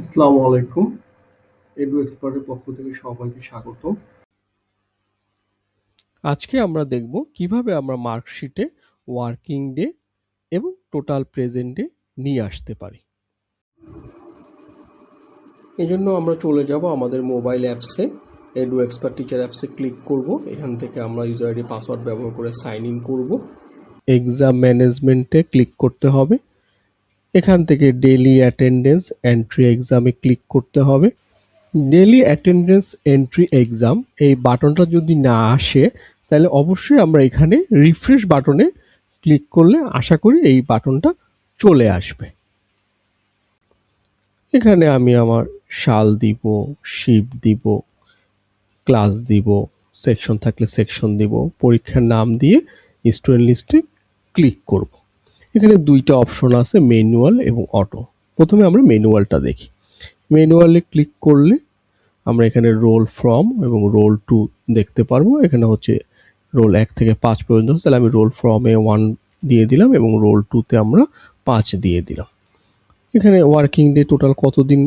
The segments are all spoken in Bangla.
আসসালামু আলাইকুম। এডু এক্সপার্টের পক্ষ থেকে সবাইকে স্বাগত। আজকে আমরা দেখব কিভাবে আমরা মার্কশিটে ওয়ার্কিং ডে এবং টোটাল প্রেজেন্ট ডে নিয়ে আসতে পারি। এজন্য আমরা চলে যাব আমাদের মোবাইল অ্যাপসে, এডু এক্সপার্ট টিচার অ্যাপসে ক্লিক করব। এখান থেকে আমরা ইউজার আইডি পাসওয়ার্ড ব্যবহার করে সাইন ইন করব। এক্সাম ম্যানেজমেন্টে ক্লিক করতে হবে। এখান থেকে ডেইলি অ্যাটেন্ডেন্স এন্ট্রি এক্সামে ক্লিক করতে হবে। ডেইলি অ্যাটেন্ডেন্স এন্ট্রি এক্সাম এই বাটনটা যদি না আসে তাহলে অবশ্যই আমরা এখানে রিফ্রেশ বাটনে ক্লিক করলে আশা করি এই বাটনটা চলে আসবে। এখানে আমি আমার সাল দিব, শিফট দিব, ক্লাস দিব, সেকশন থাকলে সেকশন দিব, পরীক্ষার নাম দিয়ে স্টুডেন্ট লিস্টে ক্লিক করব। এখানে দুইটা অপশন আছে, ম্যানুয়াল এবং অটো। প্রথমে আমরা ম্যানুয়ালটা দেখি। ম্যানুয়ালে ক্লিক করলে আমরা এখানে রোল ফ্রম এবং রোল 2 দেখতে পারবো। এখানে হচ্ছে রোল 1 থেকে 5 পর্যন্ত, তাহলে আমি রোল ফ্রমে 1 দিয়ে দিলাম এবং রোল 2তে আমরা 5 দিয়ে দিলাম। এখানে ওয়ার্কিং ডে টোটাল কতদিন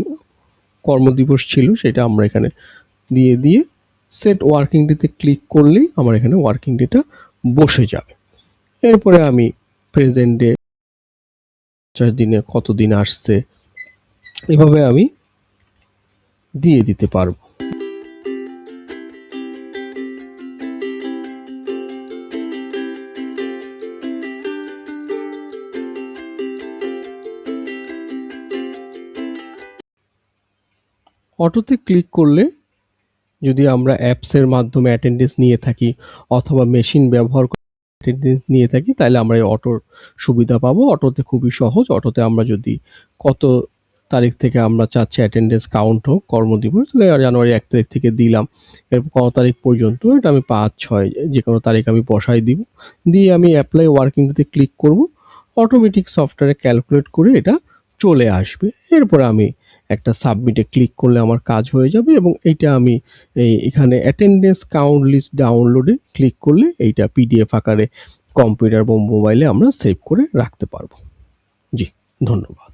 কর্মদিবস ছিল সেটা আমরা এখানে দিয়ে সেট ওয়ার্কিং ডেতে ক্লিক করলেই আমার এখানে ওয়ার্কিং ডেটা বসে যাবে। এরপরে আমি প্রেজেন্ট ডে 4 দিনে কতদিন আসছে এভাবে আমি দিয়ে দিতে পারবো। অটোতে ক্লিক করলে যদি আমরা অ্যাপসের মাধ্যমে অ্যাটেন্ডেন্স নিয়ে থাকি অথবা মেশিন ব্যবহার করে অ্যাটেন্ডেন্স নিয়ে থাকি তাহলে আমরা এই অটোর সুবিধা পাবো। অটোতে খুবই সহজ। অটোতে আমরা যদি কত তারিখ থেকে আমরা চাচ্ছি অ্যাটেন্ডেন্স কাউন্ট হোক কর্মদিবস, তাহলে জানুয়ারি 1 তারিখ থেকে দিলাম, এরপর কত তারিখ পর্যন্ত এটা আমি 5-6 যে কোনো তারিখ আমি বসাই দিব, দিয়ে আমি অ্যাপ্লাই ওয়ার্কিং ডেতে ক্লিক করব। অটোমেটিক সফটওয়্যারে ক্যালকুলেট করে এটা চলে আসবে। এরপর আমি একটা সাবমিটে ক্লিক করলে আমার কাজ হয়ে যাবে এবং এইটা আমি এখানে অ্যাটেন্ডেন্স কাউন্ট লিস্ট ডাউনলোডে ক্লিক করলে এইটা পিডিএফ আকারে কম্পিউটার বা মোবাইলে আমরা সেভ করে রাখতে পারবো। জি, ধন্যবাদ।